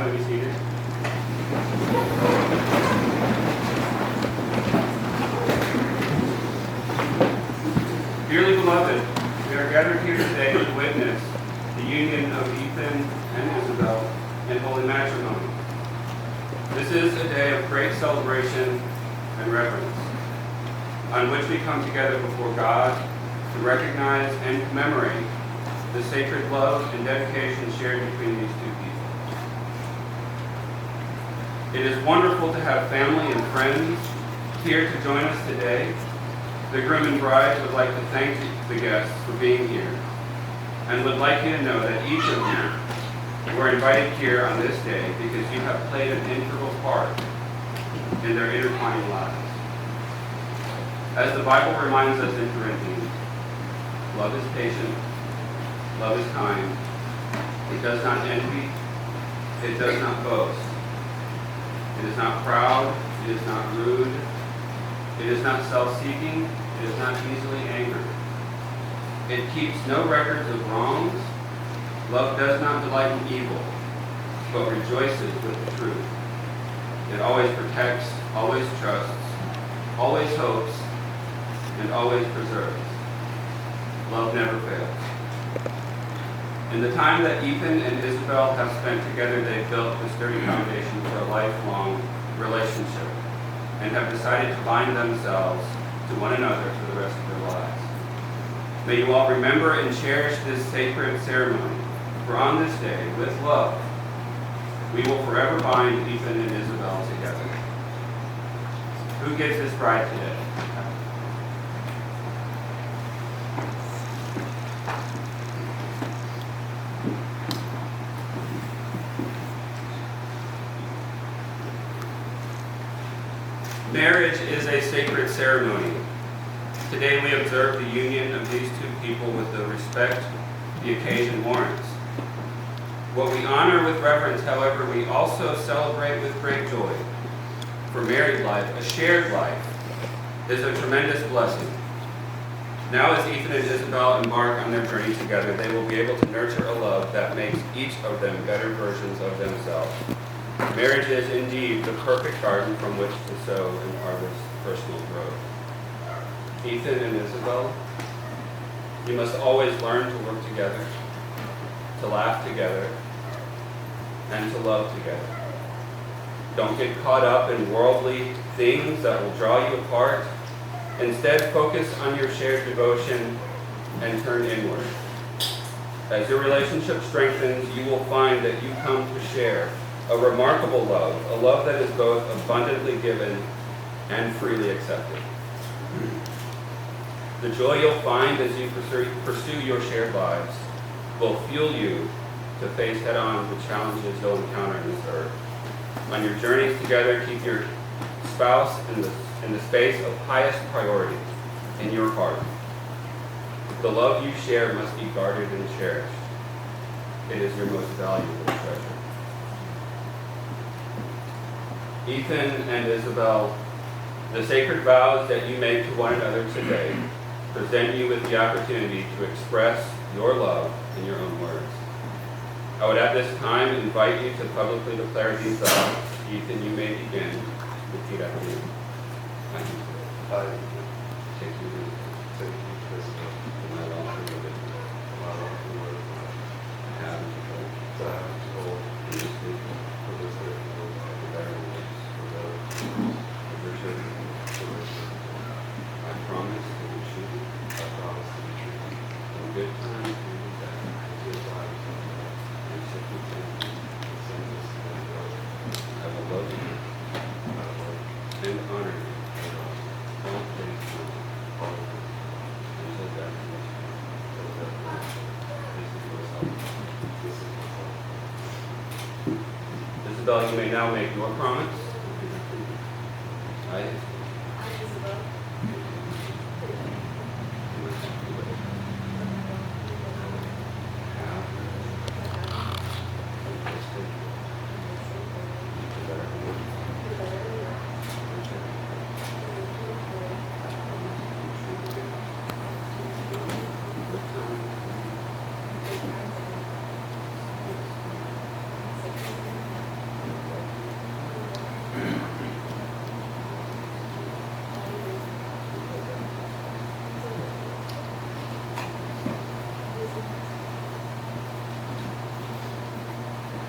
to be seated. Dearly beloved, we are gathered here today to witness the union of Ethan and Isabel in holy matrimony. This is a day of great celebration and reverence, on which we come together before God to recognize and commemorate the sacred love and dedication shared between these two people. It is wonderful to have family and friends here to join us today. The groom and bride would like to thank the guests for being here and would like you to know that each of you were invited here on this day because you have played an integral part in their intertwining lives. As the Bible reminds us in Corinthians, love is patient, love is kind, it does not envy, it does not boast, it is not proud, it is not rude, it is not self-seeking, it is not easily angered. It keeps no records of wrongs. Love does not delight in evil, but rejoices with the truth. It always protects, always trusts, always hopes, and always preserves. Love never fails. In the time that Ethan and Isabel have spent together, they've built a sturdy foundation for a lifelong relationship and have decided to bind themselves to one another for the rest of their lives. May you all remember and cherish this sacred ceremony, for on this day, with love, we will forever bind Ethan and Isabel together. Who gives this bride today? Marriage is a sacred ceremony. Today we observe the union of these two people with the respect the occasion warrants. What we honor with reverence, however, we also celebrate with great joy. For married life, a shared life, is a tremendous blessing. Now as Ethan and Isabel embark on their journey together, they will be able to nurture a love that makes each of them better versions of themselves. Marriage is indeed the perfect garden from which to sow and harvest personal growth. Ethan and Isabel, you must always learn to work together, to laugh together, and to love together. Don't get caught up in worldly things that will draw you apart. Instead, focus on your shared devotion and turn inward. As your relationship strengthens, you will find that you come to share a remarkable love, a love that is both abundantly given and freely accepted. The joy you'll find as you pursue your shared lives will fuel you to face head-on the challenges you'll encounter in this earth. On your journeys together, keep your spouse in the space of highest priority in your heart. The love you share must be guarded and cherished. It is your most valuable treasure. Ethan and Isabel, the sacred vows that you make to one another today present you with the opportunity to express your love in your own words. I would at this time invite you to publicly declare these vows. Ethan, you may begin. Repeat after me. I take you this in my love for you, I have told in this week for this week the better words for those of your children. I promise to be true. I promise to be true. In good times and in bad, in good times and in bad, in sickness and in sickness and growth. I will love you and honor you. All things all until death. This is myself. Isabel, you may now make your promise. I Isabel.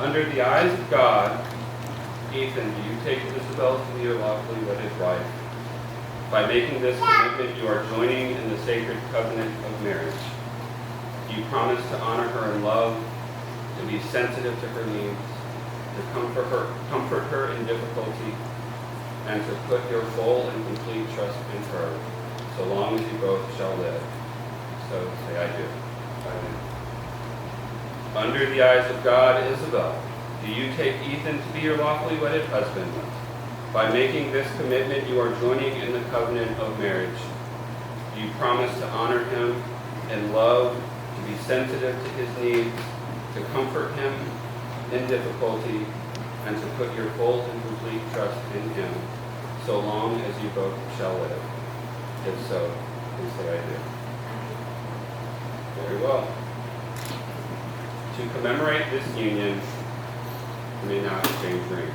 Under the eyes of God, Ethan, do you take Isabel to be your lawfully wedded wife? By making this commitment, you are joining in the sacred covenant of marriage. Do you promise to honor her in love, to be sensitive to her needs, to comfort her in difficulty, and to put your full and complete trust in her, so long as you both shall live? So say, I do. I do. Under the eyes of God, Isabel, do you take Ethan to be your lawfully wedded husband? By making this commitment, you are joining in the covenant of marriage. Do you promise to honor him in love, to be sensitive to his needs, to comfort him in difficulty, and to put your full and complete trust in him, so long as you both shall live? If so, please say, I do. Very well. To commemorate this union, you may now exchange rings.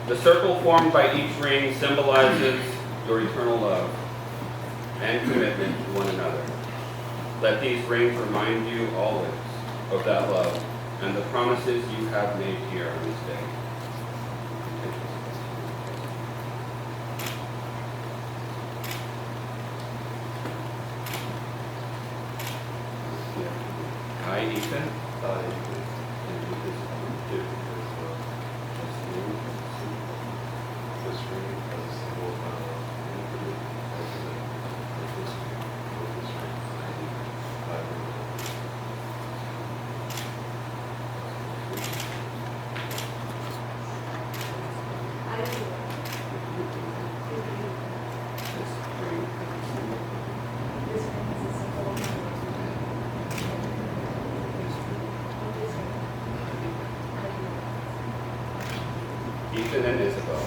The circle formed by each ring symbolizes your eternal love and commitment to one another. Let these rings remind you always of that love and the promises you have made here on this day. I, Ethan, Ethan and Isabel.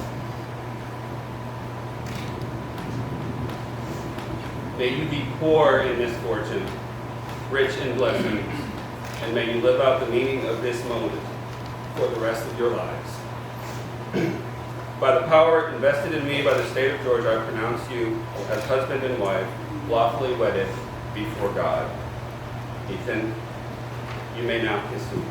May you be poor in misfortune, rich in blessings, and may you live out the meaning of this moment for the rest of your lives. By the power invested in me by the state of Georgia, I pronounce you as husband and wife, lawfully wedded before God. Ethan, you may now kiss me.